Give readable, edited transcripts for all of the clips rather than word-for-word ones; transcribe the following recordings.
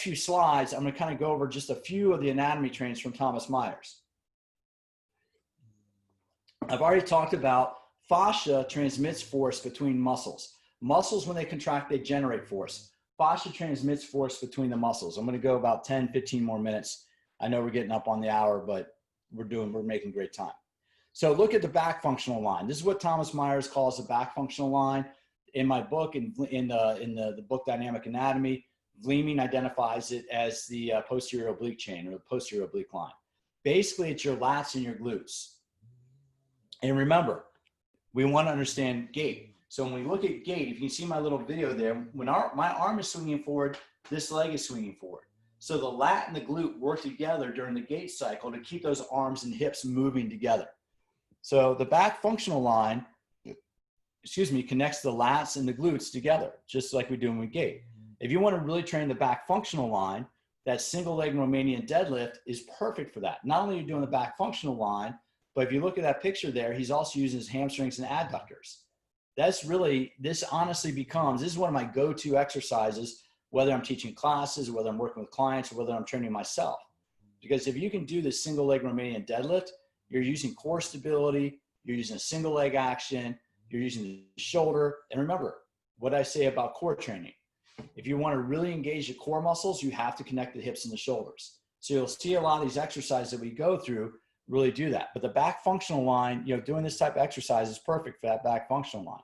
few slides, I'm going to kind of go over just a few of the anatomy trains from Thomas Myers. I've already talked about fascia transmits force between muscles. Muscles, when they contract, they generate force. Fascia transmits force between the muscles. I'm going to go about 10, 15 more minutes. I know we're getting up on the hour, but we're making great time. So look at the back functional line. This is what Thomas Myers calls the back functional line. In my book, in the book Dynamic Anatomy, Vleeming identifies it as the posterior oblique chain, or the posterior oblique line. Basically, it's your lats and your glutes. And remember, we want to understand gait. So when we look at gait, if you can see my little video there, when my arm is swinging forward, this leg is swinging forward. So the lat and the glute work together during the gait cycle to keep those arms and hips moving together. So the back functional line, connects the lats and the glutes together, just like we do when we gait. If you want to really train the back functional line, that single leg Romanian deadlift is perfect for that. Not only are you doing the back functional line, but if you look at that picture there, he's also using his hamstrings and adductors. This honestly becomes, this is one of my go-to exercises, whether I'm teaching classes, whether I'm working with clients, or whether I'm training myself. Because if you can do the single leg Romanian deadlift, you're using core stability, you're using a single leg action, you're using the shoulder. And remember what I say about core training. If you want to really engage the core muscles, you have to connect the hips and the shoulders. So you'll see a lot of these exercises that we go through really do that. But the back functional line, doing this type of exercise is perfect for that back functional line.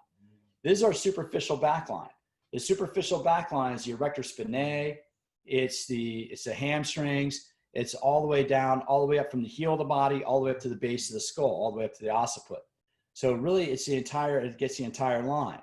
This is our superficial back line. The superficial back line is the erector spinae. It's the hamstrings. It's all the way down, all the way up from the heel of the body, all the way up to the base of the skull, all the way up to the occiput. So really it gets the entire line.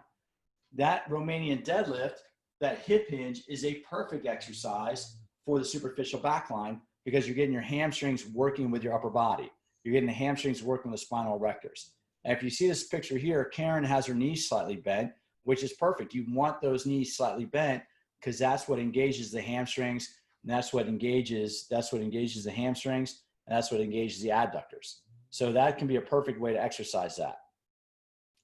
That Romanian deadlift, that hip hinge, is a perfect exercise for the superficial back line because you're getting your hamstrings working with your upper body. You're getting the hamstrings working with the spinal erectors. And if you see this picture here, Karen has her knees slightly bent, which is perfect. You want those knees slightly bent because that's what engages the hamstrings, and that's what engages the hamstrings, and that's what engages the adductors. So that can be a perfect way to exercise that.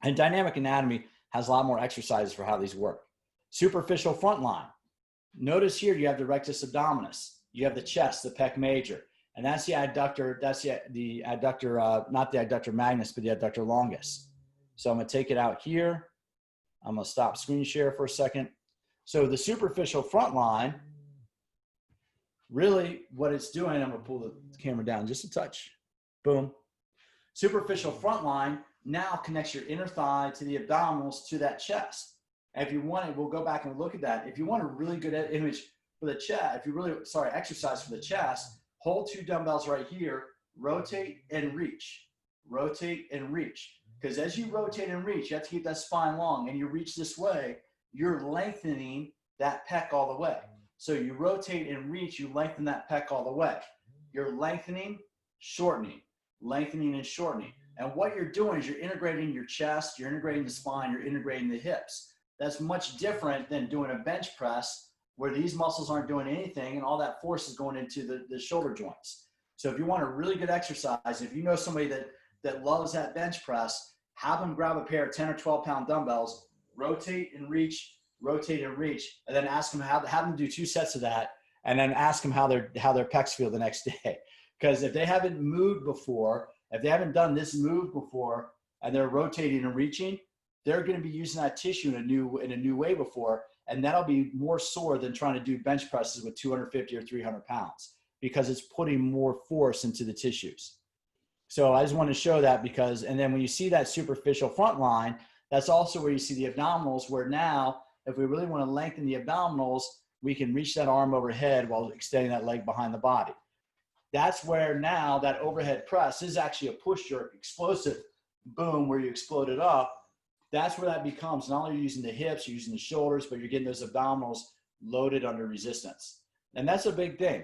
And dynamic anatomy has a lot more exercises for how these work. Superficial front line. Notice here you have the rectus abdominis. You have the chest, the pec major, and that's the adductor. That's the adductor, not the adductor magnus, but the adductor longus. So I'm going to take it out here. I'm going to stop screen share for a second. So the superficial front line, really what it's doing, I'm going to pull the camera down just a touch. Boom. Superficial front line now connects your inner thigh to the abdominals to that chest. And if you want it, we'll go back and look at that. If you want a really good image for the chest, exercise for the chest, hold two dumbbells right here, rotate and reach. Rotate and reach. Because as you rotate and reach, you have to keep that spine long, and you reach this way, you're lengthening that pec all the way. So you rotate and reach, you lengthen that pec all the way. You're lengthening, shortening, lengthening and shortening. And what you're doing is you're integrating your chest, you're integrating the spine, you're integrating the hips. That's much different than doing a bench press where these muscles aren't doing anything and all that force is going into the shoulder joints. So if you want a really good exercise, if you know somebody that loves that bench press, have them grab a pair of 10 or 12 pound dumbbells, rotate and reach, and then ask them have them do 2 sets of that, and then ask them how their pecs feel the next day. Because if they haven't moved before, if they haven't done this move before, and they're rotating and reaching, they're going to be using that tissue in a new way before, and that'll be more sore than trying to do bench presses with 250 or 300 pounds because it's putting more force into the tissues. So I just want to show that because, and then when you see that superficial front line, that's also where you see the abdominals, where now, if we really want to lengthen the abdominals, we can reach that arm overhead while extending that leg behind the body. That's where now that overhead press is actually a push jerk, explosive boom, where you explode it up. That's where that becomes, not only are you using the hips, you're using the shoulders, but you're getting those abdominals loaded under resistance. And that's a big thing.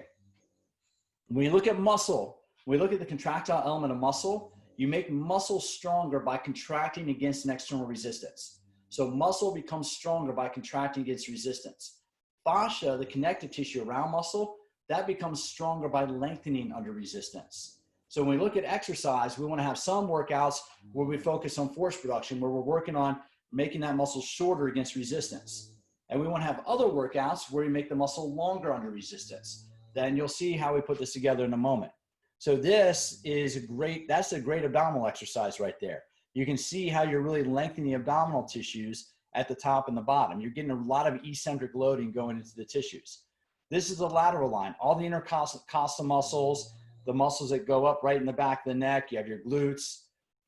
When you look at muscle, when we look at the contractile element of muscle, you make muscle stronger by contracting against an external resistance. So muscle becomes stronger by contracting against resistance. Fascia, the connective tissue around muscle, that becomes stronger by lengthening under resistance. So when we look at exercise, we want to have some workouts where we focus on force production, where we're working on making that muscle shorter against resistance. And we want to have other workouts where we make the muscle longer under resistance. Then you'll see how we put this together in a moment. So this is that's a great abdominal exercise right there. You can see how you're really lengthening the abdominal tissues at the top and the bottom. You're getting a lot of eccentric loading going into the tissues. This is the lateral line. All the intercostal muscles, the muscles that go up right in the back of the neck, you have your glutes.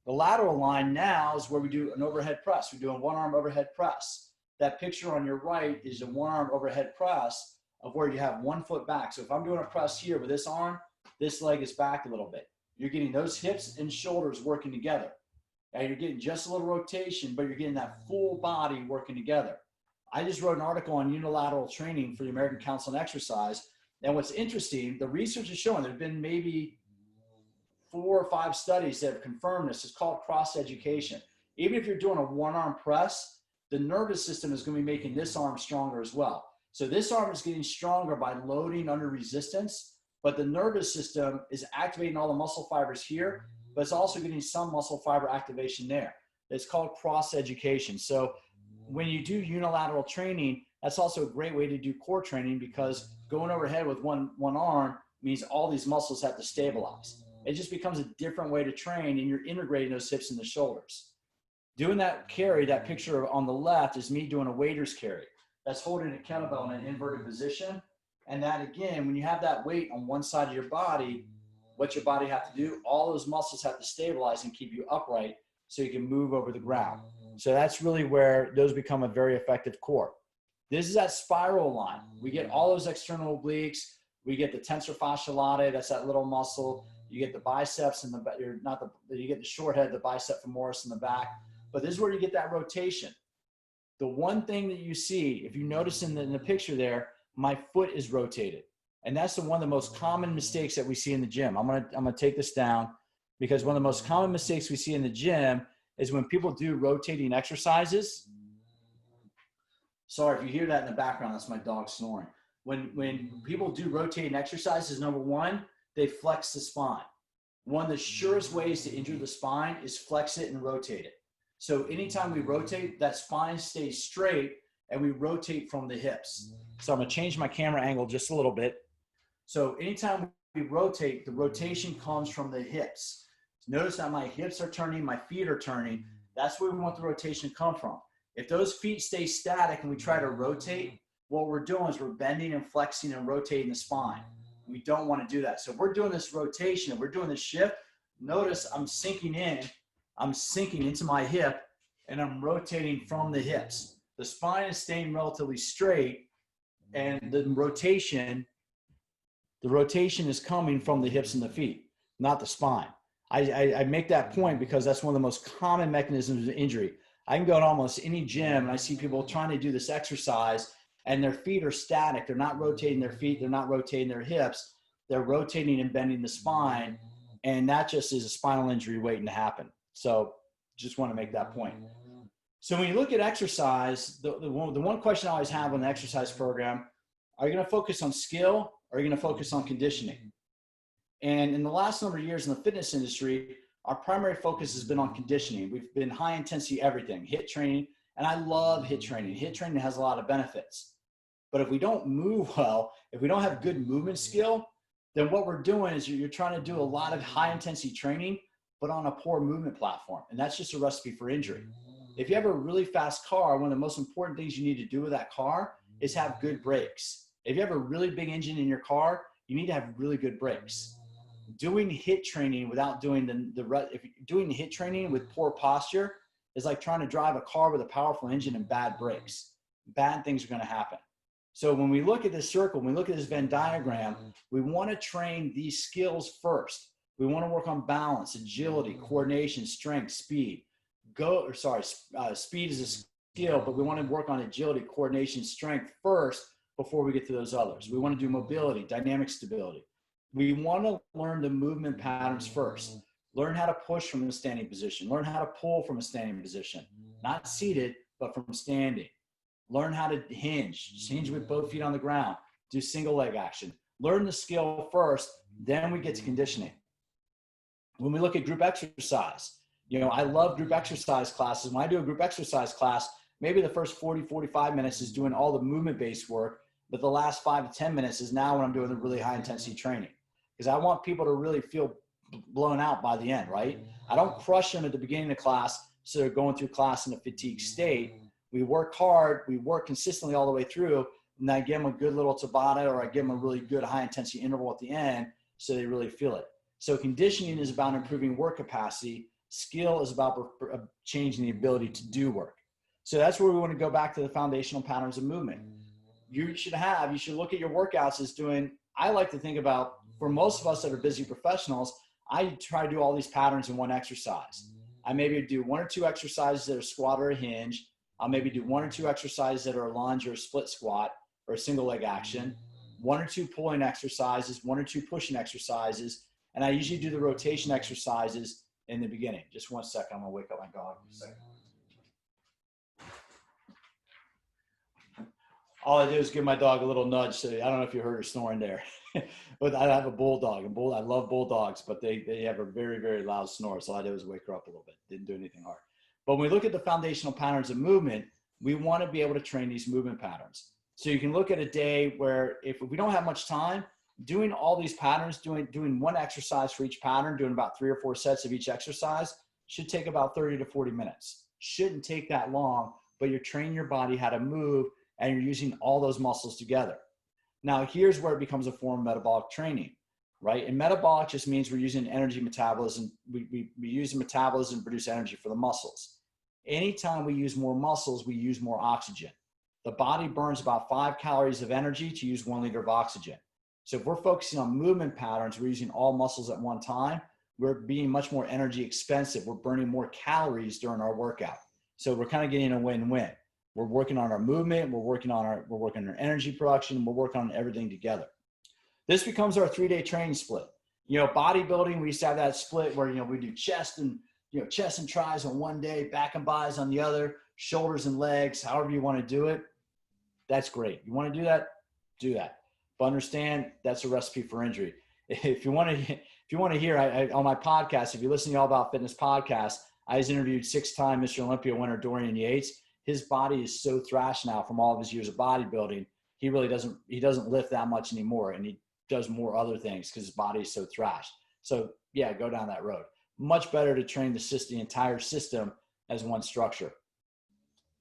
The lateral line now is where we do an overhead press. We do a one-arm overhead press. That picture on your right is a one-arm overhead press of where you have 1 foot back. So if I'm doing a press here with this arm, this leg is back a little bit. You're getting those hips and shoulders working together. And you're getting just a little rotation, but you're getting that full body working together. I just wrote an article on unilateral training for the American Council on Exercise. And what's interesting, the research is showing there have been maybe 4 or 5 studies that have confirmed this. It's called cross-education. Even if you're doing a one-arm press, the nervous system is going to be making this arm stronger as well. So this arm is getting stronger by loading under resistance, but the nervous system is activating all the muscle fibers here, but it's also getting some muscle fiber activation there. It's called cross-education. So when you do unilateral training, that's also a great way to do core training, because going overhead with one arm means all these muscles have to stabilize. It just becomes a different way to train, and you're integrating those hips and the shoulders. Doing that carry, that picture on the left is me doing a waiter's carry. That's holding a kettlebell in an inverted position. And that, again, when you have that weight on one side of your body, what your body have to do, all those muscles have to stabilize and keep you upright so you can move over the ground. So that's really where those become a very effective core. This is that spiral line. We get all those external obliques. We get the tensor fasciae latae, that's that little muscle. You get the biceps and you get the short head, the bicep femoris in the back. But this is where you get that rotation. The one thing that you see, if you notice in the picture there, my foot is rotated. And that's one of the most common mistakes that we see in the gym. I'm gonna take this down, because one of the most common mistakes we see in the gym is when people do rotating exercises. Sorry if you hear that in the background, that's my dog snoring. When people do rotating exercises, number one, they flex the spine. One of the surest ways to injure the spine is flex it and rotate it. So anytime we rotate, that spine stays straight and we rotate from the hips. So I'm gonna change my camera angle just a little bit. So anytime we rotate, the rotation comes from the hips. Notice that my hips are turning, my feet are turning. That's where we want the rotation to come from. If those feet stay static and we try to rotate, what we're doing is we're bending and flexing and rotating the spine. We don't want to do that. So if we're doing this rotation, if we're doing this shift, notice I'm sinking into my hip and I'm rotating from the hips. The spine is staying relatively straight, and the rotation is coming from the hips and the feet, not the spine. I make that point because that's one of the most common mechanisms of injury. I can go to almost any gym and I see people trying to do this exercise and their feet are static. They're not rotating their feet. They're not rotating their hips. They're rotating and bending the spine. And that just is a spinal injury waiting to happen. So just want to make that point. So when you look at exercise, the one question I always have on the exercise program, are you going to focus on skill or are you going to focus on conditioning? And in the last number of years in the fitness industry, our primary focus has been on conditioning. We've been high intensity everything, HIIT training, and I love HIIT training. HIIT training has a lot of benefits. But if we don't move well, if we don't have good movement skill, then what we're doing is you're trying to do a lot of high intensity training, but on a poor movement platform. And that's just a recipe for injury. If you have a really fast car, one of the most important things you need to do with that car is have good brakes. If you have a really big engine in your car, you need to have really good brakes. Doing HIIT training without doing if you're doing HIIT training with poor posture is like trying to drive a car with a powerful engine and bad brakes. Bad things are going to happen. So when we look at this circle, when we look at this Venn diagram, we want to train these skills first. We want to work on balance, agility, coordination, strength, speed. Speed is a skill, but we want to work on agility, coordination, strength first before we get to those others. We want to do mobility, dynamic stability. We want to learn the movement patterns first. Learn how to push from a standing position. Learn how to pull from a standing position. Not seated, but from standing. Learn how to hinge with both feet on the ground. Do single leg action. Learn the skill first, then we get to conditioning. When we look at group exercise, I love group exercise classes. When I do a group exercise class, Maybe the first 40, 45 minutes is doing all the movement-based work, but the last 5 to 10 minutes is now when I'm doing the really high intensity training. Because I want people to really feel blown out by the end, right? I don't crush them at the beginning of the class so they're going through class in a fatigued state. We work hard, we work consistently all the way through, and I give them a good little Tabata, or I give them a really good high intensity interval at the end so they really feel it. So conditioning is about improving work capacity. Skill is about changing the ability to do work. So that's where we want to go back to the foundational patterns of movement. You should look at your workouts as doing, I like to think about, for most of us that are busy professionals, I try to do all these patterns in one exercise. I maybe do 1 or 2 exercises that are squat or a hinge. I'll maybe do 1 or 2 exercises that are a lunge or a split squat or a single leg action, 1 or 2 pulling exercises, 1 or 2 pushing exercises. And I usually do the rotation exercises in the beginning. Just 1 second, I'm gonna wake up my dog. All I do is give my dog a little nudge. So I don't know if you heard her snoring there, but I have a bulldog, and I love bulldogs, but they have a very, very loud snore. So all I did was wake her up a little bit. Didn't do anything hard. But when we look at the foundational patterns of movement, we want to be able to train these movement patterns. So you can look at a day where if we don't have much time, doing all these patterns, doing 1 exercise for each pattern, doing about 3 or 4 sets of each exercise should take about 30 to 40 minutes. Shouldn't take that long, but you're training your body how to move and you're using all those muscles together. Now, here's where it becomes a form of metabolic training, right? And metabolic just means we're using energy metabolism. We use the metabolism to produce energy for the muscles. Anytime we use more muscles, we use more oxygen. The body burns about 5 calories of energy to use 1 liter of oxygen. So if we're focusing on movement patterns, we're using all muscles at one time, we're being much more energy expensive. We're burning more calories during our workout. So we're kind of getting a win-win. We're working on our movement, we're working on our energy production, we're working on everything together. This becomes our 3-day training split. You know, bodybuilding, we used to have that split where, we do chest and tris on one day, back and bis on the other, shoulders and legs, however you want to do it. That's great. You want to do that? Do that. But understand that's a recipe for injury. If you want to hear, on my podcast, if you listen to All About Fitness podcast, I was interviewed 6-time Mr. Olympia winner Dorian Yates. His body is so thrashed now from all of his years of bodybuilding. He really doesn't lift that much anymore, and he does more other things because his body is so thrashed. So yeah, go down that road. Much better to train the entire system as one structure.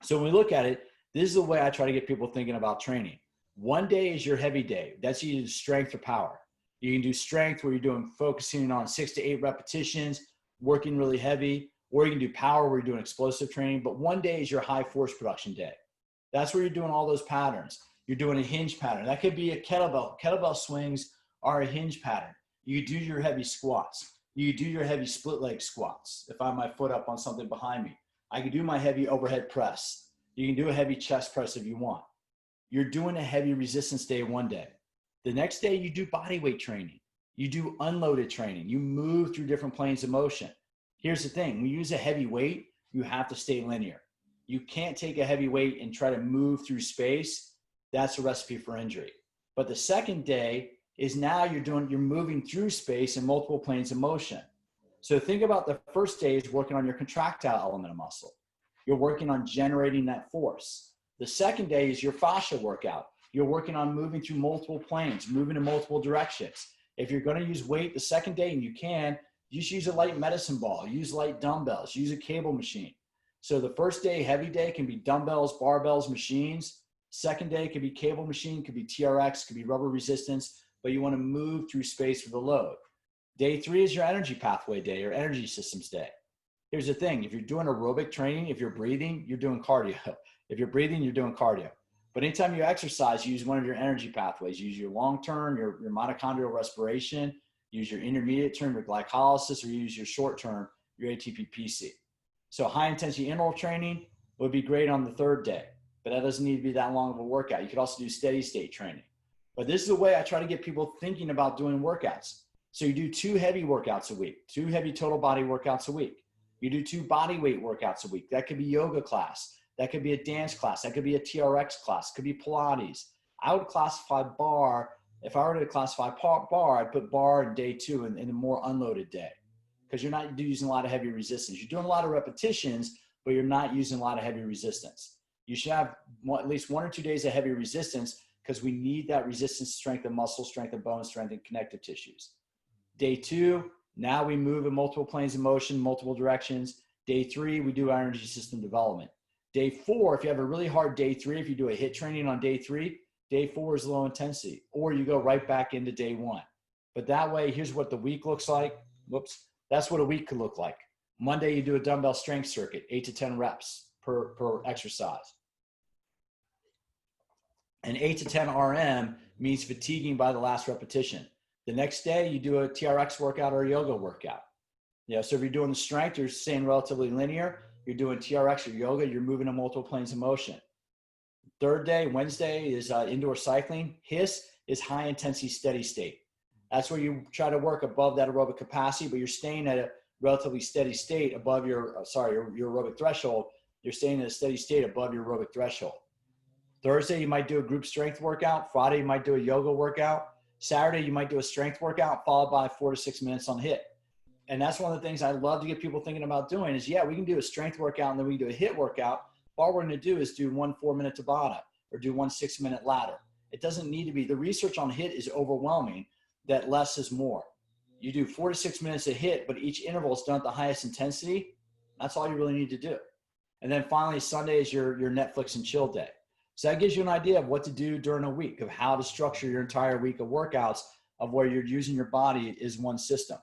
So when we look at it, this is the way I try to get people thinking about training. One day is your heavy day. That's either strength or power. You can do strength where you're focusing on 6 to 8 repetitions, working really heavy, or you can do power where you're doing explosive training. But one day is your high force production day. That's where you're doing all those patterns. You're doing a hinge pattern. That could be a kettlebell. Kettlebell swings are a hinge pattern. You do your heavy squats. You do your heavy split leg squats. If I have my foot up on something behind me, I can do my heavy overhead press. You can do a heavy chest press if you want. You're doing a heavy resistance day one day. The next day you do body weight training. You do unloaded training. You move through different planes of motion. Here's the thing. When you use a heavy weight, you have to stay linear. You can't take a heavy weight and try to move through space. That's a recipe for injury. But the second day is now you're moving through space in multiple planes of motion. So think about the first day is working on your contractile element of muscle. You're working on generating that force. The second day is your fascia workout. You're working on moving through multiple planes, moving in multiple directions. If you're going to use weight the second day, and you can, you just use a light medicine ball, use light dumbbells, use a cable machine. So the first day, heavy day, can be dumbbells, barbells, machines. Second day could be cable machine, could be TRX, could be rubber resistance, but you want to move through space with a load. Day 3 is your energy pathway day or energy systems day. Here's the thing. If you're doing aerobic training, if you're breathing, you're doing cardio. If you're breathing, you're doing cardio. But anytime you exercise, use one of your energy pathways. Use your long-term, your mitochondrial respiration, use your intermediate term, your glycolysis, or use your short-term, your ATP-PC. So high-intensity interval training would be great on the third day, but that doesn't need to be that long of a workout. You could also do steady-state training. But this is the way I try to get people thinking about doing workouts. So you do 2 heavy workouts a week, 2 heavy total body workouts a week. You do 2 body weight workouts a week. That could be yoga class. That could be a dance class. That could be a TRX class. It could be Pilates. I would classify bar. If I were to classify bar, I'd put bar in day 2 in a more unloaded day because you're not using a lot of heavy resistance. You're doing a lot of repetitions, but you're not using a lot of heavy resistance. You should have at least 1 or 2 days of heavy resistance because we need that resistance to strengthen muscle, strengthen bone, strengthen connective tissues. Day 2, now we move in multiple planes of motion, multiple directions. Day 3, we do our energy system development. Day 4, if you have a really hard day 3, if you do a HIIT training on day 3, day 4 is low intensity, or you go right back into day 1. But that way, here's what the week looks like. Whoops. That's what a week could look like. Monday, you do a dumbbell strength circuit, 8 to 10 reps per exercise. And 8 to 10 RM means fatiguing by the last repetition. The next day, you do a TRX workout or a yoga workout. So if you're doing the strength, you're staying relatively linear. You're doing TRX or yoga, you're moving in multiple planes of motion. Third day, Wednesday, is indoor cycling. HISS is high intensity steady state. That's where you try to work above that aerobic capacity, but you're staying at a relatively steady state above your aerobic threshold. You're staying at a steady state above your aerobic threshold. Thursday, you might do a group strength workout. Friday, you might do a yoga workout. Saturday, you might do a strength workout followed by 4 to 6 minutes on HIIT. And that's one of the things I love to get people thinking about doing is, we can do a strength workout and then we can do a HIIT workout. All we're going to do is do 1 4-minute Tabata or do 1 6-minute ladder. It doesn't need to be. The research on HIIT is overwhelming that less is more. You do 4 to 6 minutes of HIIT, but each interval is done at the highest intensity. That's all you really need to do. And then finally, Sunday is your Netflix and chill day. So that gives you an idea of what to do during a week, of how to structure your entire week of workouts, of where you're using your body is one system.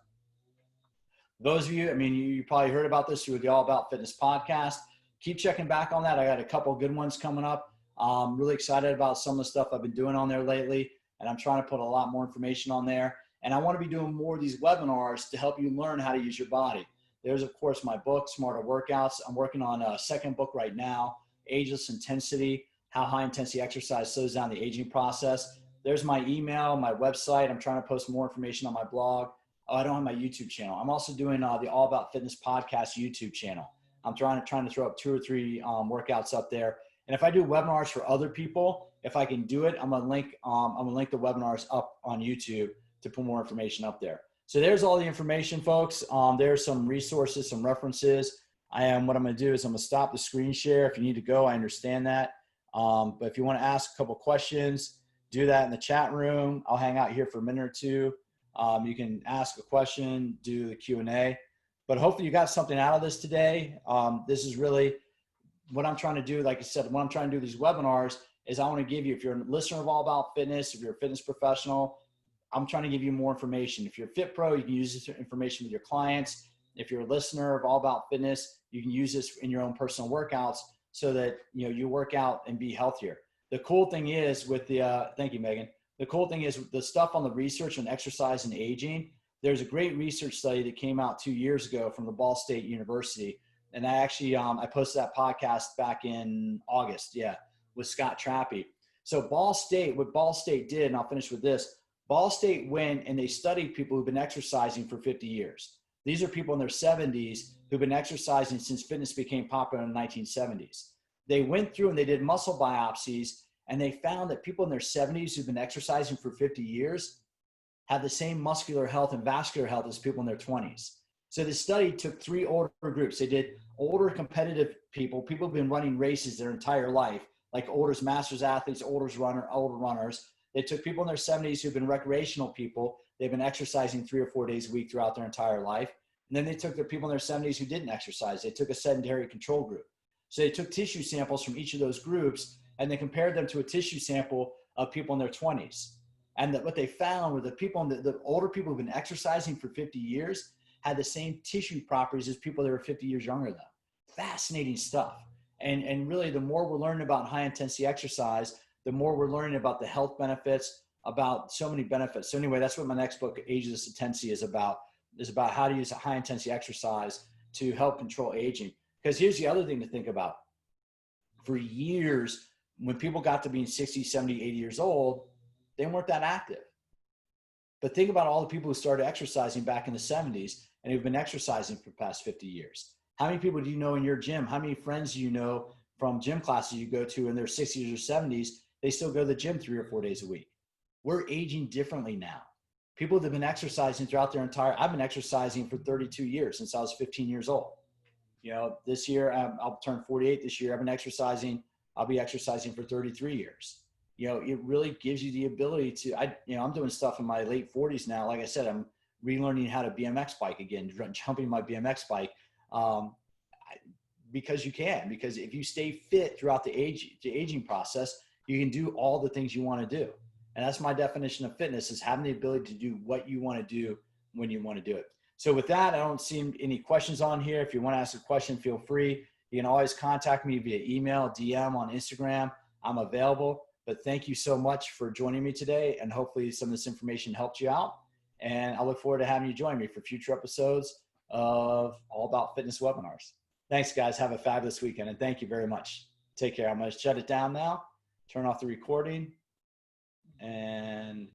Those of you, you probably heard about this through the All About Fitness podcast. Keep checking back on that. I got a couple of good ones coming up. I'm really excited about some of the stuff I've been doing on there lately, and I'm trying to put a lot more information on there. And I want to be doing more of these webinars to help you learn how to use your body. There's, of course, my book, Smarter Workouts. I'm working on a second book right now, Ageless Intensity, How High Intensity Exercise Slows Down the Aging Process. There's my email, my website. I'm trying to post more information on my blog. Oh, I don't have my YouTube channel. I'm also doing the All About Fitness podcast YouTube channel. I'm trying to throw up 2 or 3 workouts up there. And if I do webinars for other people, if I can do it, I'm gonna link the webinars up on YouTube to put more information up there. So there's all the information, folks. There's some resources, some references. What I'm gonna do is I'm gonna stop the screen share. If you need to go, I understand that. But if you want to ask a couple questions, do that in the chat room. I'll hang out here for a minute or 2. You can ask a question, do the Q&A. But hopefully you got something out of this today. This is really what I'm trying to do. Like I said, when I'm trying to do these webinars is I want to give you, if you're a listener of All About Fitness, if you're a fitness professional, I'm trying to give you more information. If you're a Fit Pro, you can use this information with your clients. If you're a listener of All About Fitness, you can use this in your own personal workouts so that you work out and be healthier. The cool thing is with the, thank you, Megan. The cool thing is the stuff on the research on exercise and aging. There's a great research study that came out 2 years ago from the Ball State University. And I actually, I posted that podcast back in August, with Scott Trappy. So what Ball State did, and I'll finish with this, Ball State went and they studied people who've been exercising for 50 years. These are people in their 70s who've been exercising since fitness became popular in the 1970s. They went through and they did muscle biopsies, and they found that people in their 70s who've been exercising for 50 years have the same muscular health and vascular health as people in their 20s. So the study took 3 older groups. They did older competitive people who've been running races their entire life, like older masters athletes, older runners. They took people in their 70s who've been recreational people. They've been exercising 3 or 4 days a week throughout their entire life. And then they took the people in their 70s who didn't exercise. They took a sedentary control group. So they took tissue samples from each of those groups and they compared them to a tissue sample of people in their 20s. And what they found were the older people who've been exercising for 50 years had the same tissue properties as people that were 50 years younger than them. Fascinating stuff. And really, the more we're learning about high intensity exercise, the more we're learning about the health benefits, about so many benefits. So anyway, that's what my next book, Ageless Intensity, is about how to use a high intensity exercise to help control aging. Because here's the other thing to think about. For years, when people got to being 60, 70, 80 years old, they weren't that active. But think about all the people who started exercising back in the 70s and who've been exercising for the past 50 years. How many people do you know in your gym? How many friends do you know from gym classes you go to in their 60s or 70s? They still go to the gym 3 or 4 days a week. We're aging differently now. People that have been exercising throughout their I've been exercising for 32 years since I was 15 years old. This year, I'll turn 48 this year. I've been exercising I'll be exercising for 33 years. You know, it really gives you the ability to, I'm doing stuff in my late 40s now. Like I said, I'm relearning how to BMX bike again, jumping my BMX bike. Because you can, because if you stay fit throughout the aging process, you can do all the things you want to do. And that's my definition of fitness, is having the ability to do what you want to do when you want to do it. So with that, I don't see any questions on here. If you want to ask a question, feel free. You can always contact me via email, DM, on Instagram. I'm available. But thank you so much for joining me today. And hopefully some of this information helped you out. And I look forward to having you join me for future episodes of All About Fitness webinars. Thanks, guys. Have a fabulous weekend. And thank you very much. Take care. I'm going to shut it down now, turn off the recording, and